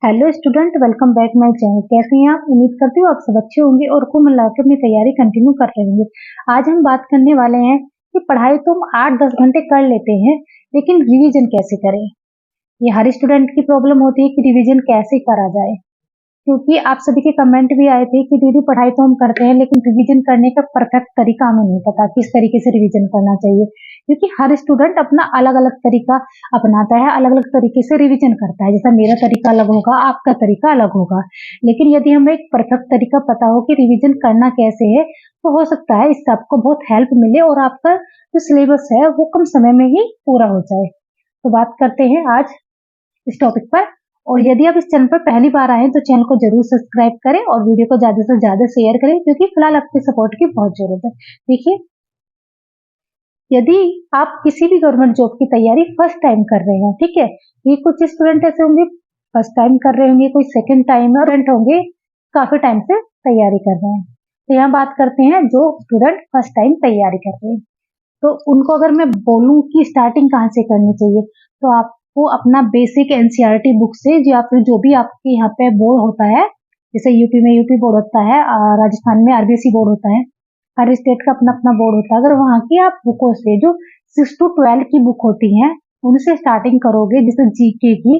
Hello student, welcome back my channel. कैसे हैं आप? उम्मीद करती हूँ आप सब अच्छे होंगे और कुल मिलाकर अपनी तैयारी कंटिन्यू कर रहे होंगे। आज हम बात करने वाले हैं कि पढ़ाई तो हम 8-10 घंटे कर लेते हैं, लेकिन रिवीजन कैसे करें। ये हर स्टूडेंट की प्रॉब्लम होती है कि रिवीजन कैसे करा जाए, क्योंकि आप सभी के कमेंट भी आए थे कि दीदी पढ़ाई तो हम करते हैं लेकिन रिवीजन करने का परफेक्ट तरीका हमें नहीं पता, किस तरीके से रिवीजन करना चाहिए। क्योंकि हर स्टूडेंट अपना अलग अलग तरीका अपनाता है, अलग अलग तरीके से रिवीजन करता है। जैसा मेरा तरीका अलग होगा, आपका तरीका अलग होगा, लेकिन यदि हमें एक परफेक्ट तरीका पता हो कि रिवीजन करना कैसे है, तो हो सकता है इससे आपको बहुत हेल्प मिले और आपका जो सिलेबस है वो कम समय में ही पूरा हो जाए। तो बात करते हैं आज इस टॉपिक पर। और यदि आप इस चैनल पर पहली बार आए तो चैनल को जरूर सब्सक्राइब करें और वीडियो को ज्यादा से ज्यादा शेयर करें, क्योंकि फिलहाल आपके सपोर्ट की बहुत जरूरत है। देखिए, यदि आप किसी भी गवर्नमेंट जॉब की तैयारी फर्स्ट टाइम कर रहे हैं, ठीक है, ये कुछ स्टूडेंट ऐसे होंगे फर्स्ट टाइम कर रहे होंगे, कोई सेकंड टाइम और स्टूडेंट होंगे काफी टाइम से तैयारी कर रहे हैं। तो यहाँ बात करते हैं जो स्टूडेंट फर्स्ट टाइम तैयारी कर रहे हैं, तो उनको अगर मैं बोलूं कि स्टार्टिंग कहाँ से करनी चाहिए, तो आपको अपना बेसिक एनसीईआरटी बुक से, या फिर जो भी आपके यहाँ पे बोर्ड होता है, जैसे यूपी में यूपी बोर्ड होता है, राजस्थान में आरबीएसई बोर्ड होता है, हर स्टेट का अपना अपना बोर्ड होता है। अगर वहाँ की आप बुकों से जो 6 to 12 की बुक होती हैं उनसे स्टार्टिंग करोगे, जैसे जीके की,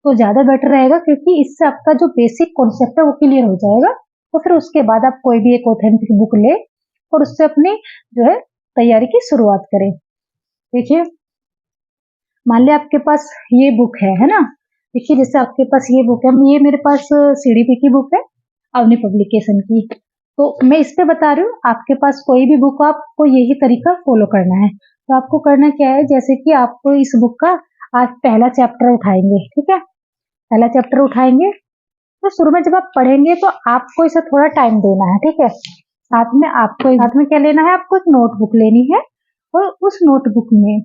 तो ज्यादा बेटर रहेगा, क्योंकि इससे आपका जो बेसिक कॉन्सेप्ट है वो क्लियर हो जाएगा। तो फिर उसके बाद आप कोई भी एक ऑथेंटिक बुक ले और उससे अपनी जो है तैयारी की शुरुआत करें। देखिए, मान लिया आपके पास ये बुक है ना। देखिए, जैसे आपके पास ये बुक है, ये मेरे पास सीडीपी की बुक है, अवनी पब्लिकेशन की। तो मैं इस पे बता रही हूँ, आपके पास कोई भी बुक हो आपको यही तरीका फॉलो करना है। तो आपको करना क्या है, जैसे कि आपको इस बुक का आज पहला चैप्टर उठाएंगे, ठीक है, पहला चैप्टर उठाएंगे, तो शुरू में जब आप पढ़ेंगे तो आपको इसे थोड़ा टाइम देना है, ठीक है। साथ में क्या लेना है, आपको एक नोटबुक लेनी है, और उस नोटबुक में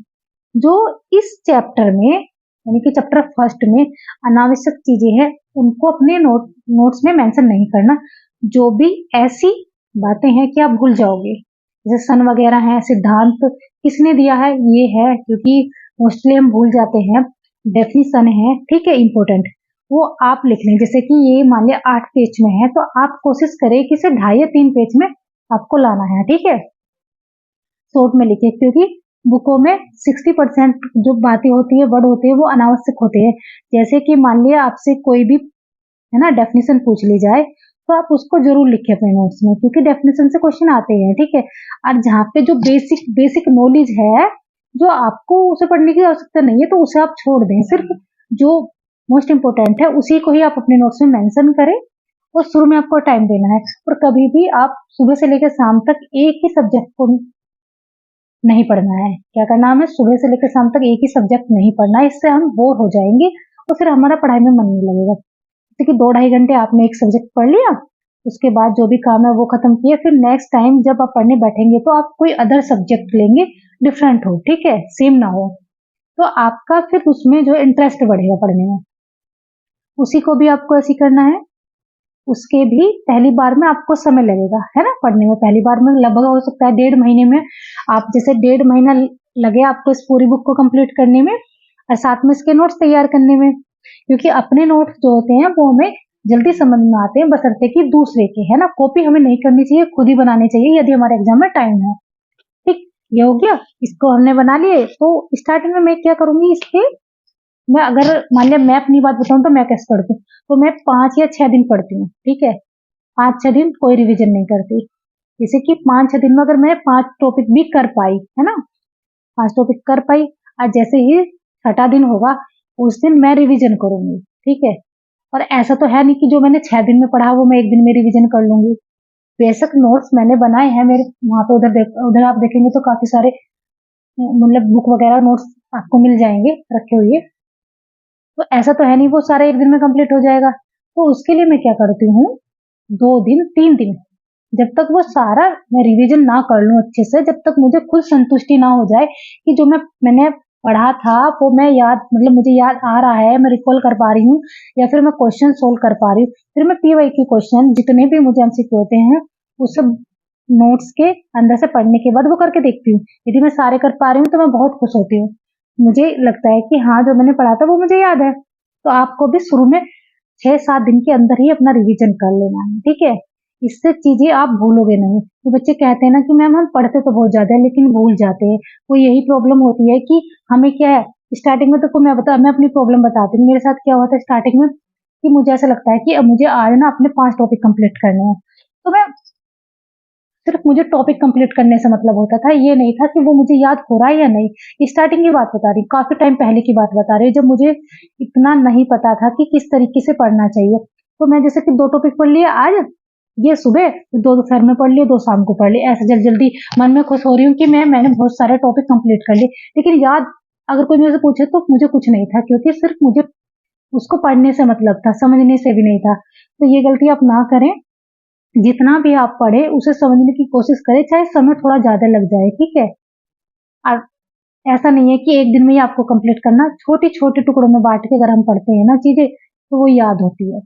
जो इस चैप्टर में, यानी कि चैप्टर फर्स्ट में अनावश्यक चीजें हैं उनको अपने नोट्स में मेंशन नहीं करना। जो भी ऐसी बातें हैं कि आप भूल जाओगे, जैसे सन वगैरह है, सिद्धांत किसने दिया है ये है, क्योंकि मोस्टली हम भूल जाते हैं। डेफिनेशन है, ठीक है, इंपॉर्टेंट, वो आप लिख लें। जैसे कि ये मान लिया 8 पेज में है, तो आप कोशिश करें कि इसे 2.5 या 3 पेज में आपको लाना है, ठीक है, शॉर्ट में लिखे, क्योंकि बुकों में 60% जो बातें होती है, वर्ड होते हैं, वो अनावश्यक होते हैं। जैसे कि मान लिया आपसे कोई भी है ना डेफिनेशन पूछ ली जाए, तो आप उसको जरूर लिखें अपने नोट्स में, क्योंकि डेफिनेशन से क्वेश्चन आते हैं, ठीक है। और जहाँ पे जो बेसिक बेसिक नॉलेज है, जो आपको उसे पढ़ने की आवश्यकता नहीं है, तो उसे आप छोड़ दें। सिर्फ जो मोस्ट इंपोर्टेंट है उसी को ही आप अपने नोट्स में मेंशन करें, और शुरू में आपको टाइम देना है। और कभी भी आप सुबह से लेकर शाम तक एक ही सब्जेक्ट को नहीं पढ़ना है। क्या करना है, हमें सुबह से लेकर शाम तक एक ही सब्जेक्ट नहीं पढ़ना है, इससे हम बोर हो जाएंगे और फिर हमारा पढ़ाई में मन नहीं लगेगा। जैसे कि 2-2.5 घंटे आपने एक सब्जेक्ट पढ़ लिया, उसके बाद जो भी काम है वो खत्म किया, फिर नेक्स्ट टाइम जब आप पढ़ने बैठेंगे तो आप कोई अदर सब्जेक्ट लेंगे, डिफरेंट हो, ठीक है, सेम ना हो, तो आपका फिर उसमें जो इंटरेस्ट बढ़ेगा पढ़ने में। उसी को भी आपको ऐसे करना है। उसके भी पहली बार में आपको समय लगेगा, है ना, पढ़ने में। पहली बार में लगभग हो सकता है 1.5 महीने में, आप जैसे 1.5 महीना लगे आपको इस पूरी बुक को कंप्लीट करने में, और साथ में इसके नोट्स तैयार करने में। क्योंकि अपने नोट्स जो होते हैं वो हमें जल्दी समझ में आते हैं, बशर्ते कि दूसरे के, है ना, कॉपी हमें नहीं करनी चाहिए, खुद ही बनानी चाहिए यदि हमारे एग्जाम में टाइम है। ठीक, ये हो गया, इसको हमने बना लिए। तो स्टार्टिंग में मैं क्या करूंगी, इसके मैं अगर मान लिया मैं अपनी बात बताऊं तो मैं कैसे पढ़ती हूँ, तो मैं 5 या 6 दिन पढ़ती हूँ, ठीक है, 5-6 दिन कोई रिवीजन नहीं करती। जैसे कि 5-6 दिन में अगर मैं 5 टॉपिक भी कर पाई, है ना, 5 टॉपिक कर पाई, और जैसे ही 6ठा दिन होगा उस दिन मैं रिवीजन करूंगी, ठीक है। और ऐसा तो है नहीं कि जो मैंने 6 दिन में पढ़ा वो मैं एक दिन में रिवीजन कर लूंगी। बेशक नोट्स मैंने बनाए हैं मेरे वहां पे, उधर आप देखेंगे तो काफी सारे मतलब बुक वगैरह नोट्स आपको मिल जाएंगे रखे हुए। तो ऐसा तो है नहीं वो सारा एक दिन में कंप्लीट हो जाएगा। तो उसके लिए मैं क्या करती हूँ, 2 दिन 3 दिन, जब तक वो सारा मैं रिवीजन ना कर लूं अच्छे से, जब तक मुझे खुद संतुष्टि ना हो जाए कि जो मैंने पढ़ा था वो मैं याद, मतलब मुझे याद आ रहा है, मैं रिकॉल कर पा रही हूँ, या फिर मैं क्वेश्चन सोल्व कर पा रही हूँ। फिर मैं पीवाईक्यू क्वेश्चन जितने भी मुझे एमसीक्यू होते हैं वो सब नोट्स के अंदर से पढ़ने के बाद वो करके देखती हूँ। यदि मैं सारे कर पा रही हूँ तो मैं बहुत खुश होती हूँ, मुझे लगता है कि हाँ जो मैंने पढ़ा था वो मुझे याद है। तो आपको भी शुरू में 6-7 दिन के अंदर ही अपना रिवीजन कर लेना है, ठीक है। इससे चीजें आप भूलोगे नहीं। तो बच्चे कहते हैं ना कि मैम हम पढ़ते तो बहुत ज्यादा है लेकिन भूल जाते हैं। वो यही प्रॉब्लम होती है कि हमें क्या है, स्टार्टिंग में तो मैं अपनी प्रॉब्लम बताती हूँ। मेरे साथ क्या हुआ था स्टार्टिंग में कि मुझे ऐसा लगता है कि अब मुझे आज ना अपने 5 टॉपिक कंप्लीट करने हैं, तो मैं सिर्फ मुझे टॉपिक कंप्लीट करने से मतलब होता था, ये नहीं था कि वो मुझे याद हो रहा है या नहीं। स्टार्टिंग की बात बता रही हूँ, काफी टाइम पहले की बात बता रही हूँ, जब मुझे इतना नहीं पता था कि किस तरीके से पढ़ना चाहिए। तो मैं जैसे कि 2 टॉपिक पढ़ लिए आज, ये सुबह, 2 दोपहर में पढ़ लिए, 2 शाम को पढ़ लिए, ऐसे जल्दी जल्दी मन में खुश हो रही हूँ कि मैंने बहुत सारे टॉपिक कंप्लीट कर लिए, लेकिन याद अगर कोई मुझसे पूछे तो मुझे कुछ नहीं था, क्योंकि सिर्फ मुझे उसको पढ़ने से मतलब था, समझने से भी नहीं था। तो ये गलती आप ना करें। जितना भी आप पढ़े उसे समझने की कोशिश करें, चाहे समय थोड़ा ज्यादा लग जाए, ठीक है। और ऐसा नहीं है कि एक दिन में ही आपको कंप्लीट करना, छोटे छोटे टुकड़ों में बांट के अगर हम पढ़ते हैं ना चीजें, तो वो याद होती है,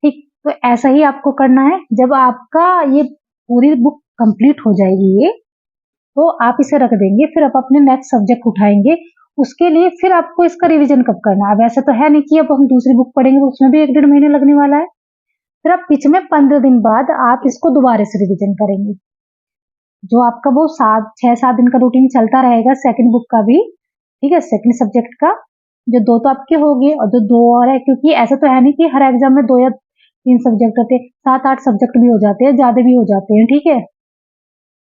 ठीक। तो ऐसा ही आपको करना है। जब आपका ये पूरी बुक कंप्लीट हो जाएगी ये, तो आप इसे रख देंगे, फिर आप अपने नेक्स्ट सब्जेक्ट उठाएंगे। उसके लिए फिर आपको इसका रिवीजन कब करना है? अब ऐसा तो है नहीं कि अब हम दूसरी बुक पढ़ेंगे तो उसमें भी 1-1.5 महीने लगने वाला है। फिर आप बीच में 15 दिन बाद आप इसको दोबारा से रिवीजन करेंगे। जो आपका वो 6-7 दिन का रूटीन चलता रहेगा सेकंड बुक का भी, ठीक है, सेकंड सब्जेक्ट का। जो 2 तो आपके हो गए और जो 2 और है, क्योंकि ऐसा तो है नहीं कि हर एग्जाम में 2 या 3 सब्जेक्ट होते हैं, 7-8 सब्जेक्ट भी हो जाते हैं, ज्यादा भी हो जाते हैं, ठीक है।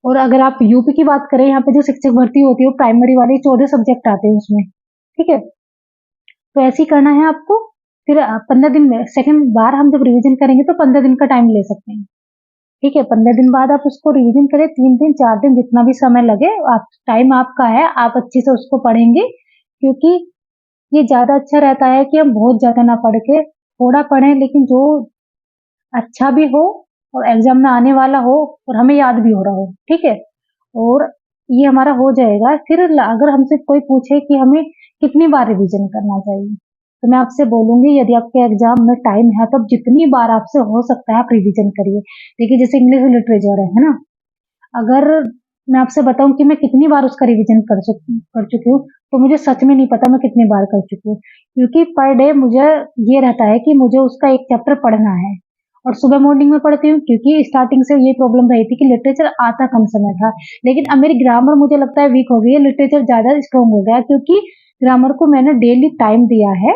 और अगर आप यूपी की बात करें, यहाँ पे जो शिक्षक भर्ती होती है वो प्राइमरी वाले 14 सब्जेक्ट आते हैं उसमें, ठीक है। तो ऐसे ही करना है आपको। फिर 15 दिन में सेकंड बार हम जब रिवीजन करेंगे तो 15 दिन का टाइम ले सकते हैं, ठीक है। 15 दिन बाद आप उसको रिवीजन करें, 3 दिन 4 दिन जितना भी समय लगे, आप टाइम आपका है, आप अच्छे से उसको पढ़ेंगे। क्योंकि ये ज्यादा अच्छा रहता है कि हम बहुत ज्यादा ना पढ़ के थोड़ा पढ़ें, लेकिन जो अच्छा भी हो और एग्जाम में आने वाला हो और हमें याद भी हो रहा हो, ठीक है। और ये हमारा हो जाएगा। फिर अगर हमसे कोई पूछे कि हमें कितनी बार रिवीजन करना चाहिए, तो मैं आपसे बोलूंगी यदि आपके एग्जाम में टाइम है तब जितनी बार आपसे हो सकता है आप रिवीजन करिए। देखिए जैसे इंग्लिश लिटरेचर है ना, अगर मैं आपसे बताऊं कि मैं कितनी बार उसका रिवीजन कर चुकी हूँ, तो मुझे सच में नहीं पता मैं कितनी बार कर चुकी हूँ। क्योंकि पर डे मुझे ये रहता है कि मुझे उसका एक चैप्टर पढ़ना है, और सुबह मॉर्निंग में पढ़ती हूँ, क्योंकि स्टार्टिंग से ये प्रॉब्लम रही थी कि लिटरेचर आता कम समय था। लेकिन अब मेरी ग्रामर मुझे लगता है वीक हो गई है, लिटरेचर ज्यादा स्ट्रॉन्ग हो गया है, क्योंकि ग्रामर को मैंने डेली टाइम दिया है।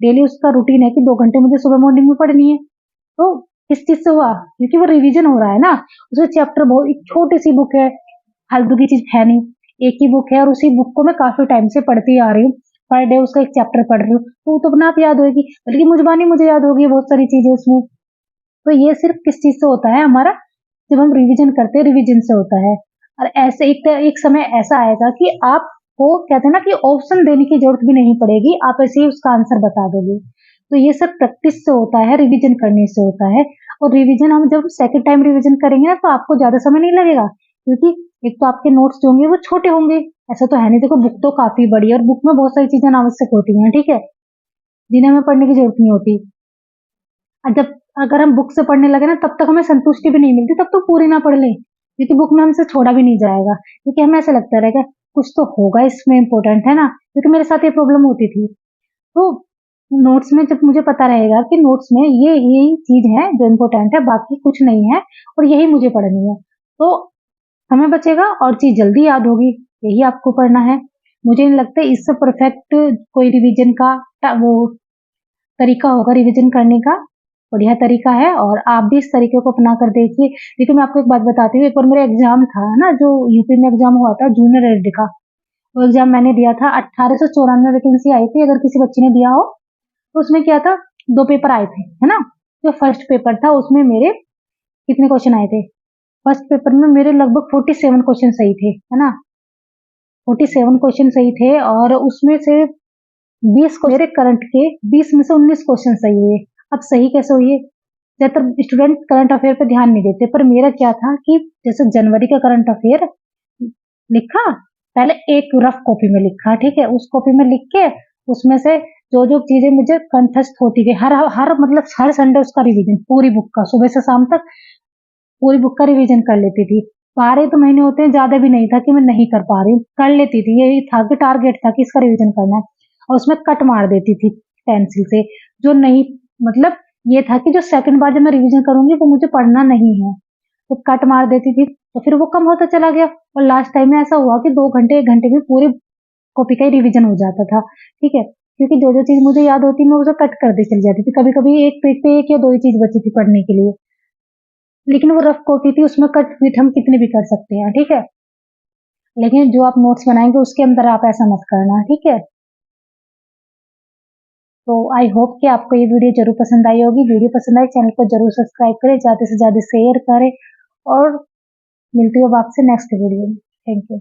डेली उसका रूटीन है कि 2 घंटे मुझे सुबह मॉर्निंग में पढ़नी है। तो किस चीज से हुआ? क्योंकि वो रिवीजन हो रहा है ना। उसका चैप्टर बहुत, एक छोटी सी बुक है, फालतू की चीज है नहीं, एक ही बुक है, और उसी बुक को मैं काफी टाइम से पढ़ती आ रही हूँ। पर डे उसका एक चैप्टर पढ़ रही हूँ, तो वो तो अपने आप याद होगी, बल्कि मुझबानी मुझे याद होगी बहुत सारी चीजें उसमें। तो ये सिर्फ किस चीज से होता है हमारा, जब हम रिवीजन करते हैं, रिवीजन से होता है। और ऐसे एक समय ऐसा आएगा कि आपको कहते हैं ना कि ऑप्शन देने की जरूरत भी नहीं पड़ेगी, आप ऐसे ही उसका आंसर बता दोगे। तो ये सब प्रैक्टिस से होता है, रिवीजन करने से होता है। और रिवीजन हम जब सेकंड टाइम रिवीजन करेंगे ना, तो आपको ज्यादा समय नहीं लगेगा, क्योंकि एक तो आपके नोट्स जो होंगे वो छोटे होंगे। ऐसा तो है नहीं, देखो बुक तो काफी बड़ी है और बुक में बहुत सारी चीजें अनावश्यक होती हैं, ठीक है, जिन्हें हमें पढ़ने की जरूरत नहीं होती। और जब अगर हम बुक से पढ़ने लगे ना, तब तक हमें संतुष्टि भी नहीं मिलती, तब तो पूरी ना पढ़ ले, क्योंकि बुक में हमसे छोड़ा भी नहीं जाएगा, क्योंकि हमें ऐसा लगता रहेगा कुछ तो होगा इसमें इम्पोर्टेंट, है ना। क्योंकि मेरे साथ ये प्रॉब्लम होती थी। तो नोट्स में जब मुझे पता रहेगा कि नोट्स में ये यही चीज है जो इम्पोर्टेंट है, बाकी कुछ नहीं है, और यही मुझे पढ़नी है, तो समय बचेगा और चीज जल्दी याद होगी। यही आपको पढ़ना है। मुझे नहीं लगता इससे परफेक्ट कोई रिवीजन का वो तरीका होगा रिवीजन करने का। बढ़िया तरीका है, और आप भी इस तरीके को अपना कर देखिए। देखिए मैं आपको एक बात बताती हूँ, एक बार मेरा एग्जाम था ना, जो यूपी में एग्जाम हुआ था जूनियर एड का, वो एग्जाम मैंने दिया था। 1894 वैकेंसी आई थी, अगर किसी बच्चे ने दिया हो तो। उसमें क्या था, 2 पेपर आए थे, है ना। जो फर्स्ट पेपर था उसमें मेरे कितने क्वेश्चन आए थे? फर्स्ट पेपर में मेरे लगभग 47 क्वेश्चन सही थे, है ना। 47 क्वेश्चन सही थे, और उसमें से 20 मेरे करंट के, 20 में से 19 क्वेश्चन सही हुए। अब सही कैसे हुए? ज्यादातर स्टूडेंट करंट अफेयर पे ध्यान नहीं देते, पर मेरा क्या था कि जैसे जनवरी का करंट अफेयर लिखा, पहले एक रफ कॉपी में लिखा, ठीक है, उस कॉपी में लिख के उसमें से जो जो चीजें मुझे कंठस्थ होती गई, हर हर मतलब हर संडे उसका रिवीजन, पूरी बुक का सुबह से शाम तक पूरी बुक का रिवीजन कर लेती थी। 12 तो महीने होते हैं, ज्यादा भी नहीं था कि मैं नहीं कर पा रही हूँ, कर लेती थी। यही था कि टारगेट था कि इसका रिवीजन करना है, और उसमें कट मार देती थी पेंसिल से। जो नहीं मतलब ये था कि जो सेकंड बार जब मैं रिवीजन करूंगी वो मुझे पढ़ना नहीं है, तो कट मार देती थी, तो फिर वो कम होता चला गया और लास्ट टाइम में ऐसा हुआ कि 2 घंटे 1 घंटे में पूरी कॉपी का ही रिवीजन हो जाता था, ठीक है? क्योंकि जो-जो चीज़ मुझे याद होती मैं उसे कट करती चली जाती थी, कभी-कभी एक पेज पे 1 या 2 ही चीज़ बची थी पढ़ने के लिए, लेकिन वो रफ कॉपी थी उसमें कट-पीट हम कितने भी कर सकते हैं, ठीक है? लेकिन जो आप नोट्स बनाएँगे उसके अंदर आप ऐसा मत करना, ठीक है? तो आई होप कि आपको ये वीडियो ज़रूर पसंद आई होगी। वीडियो पसंद आई चैनल को ज़रूर सब्सक्राइब करें, ज़्यादा से ज़्यादा शेयर करें और मिलती हूँ अब आपसे नेक्स्ट वीडियो में। Thank you.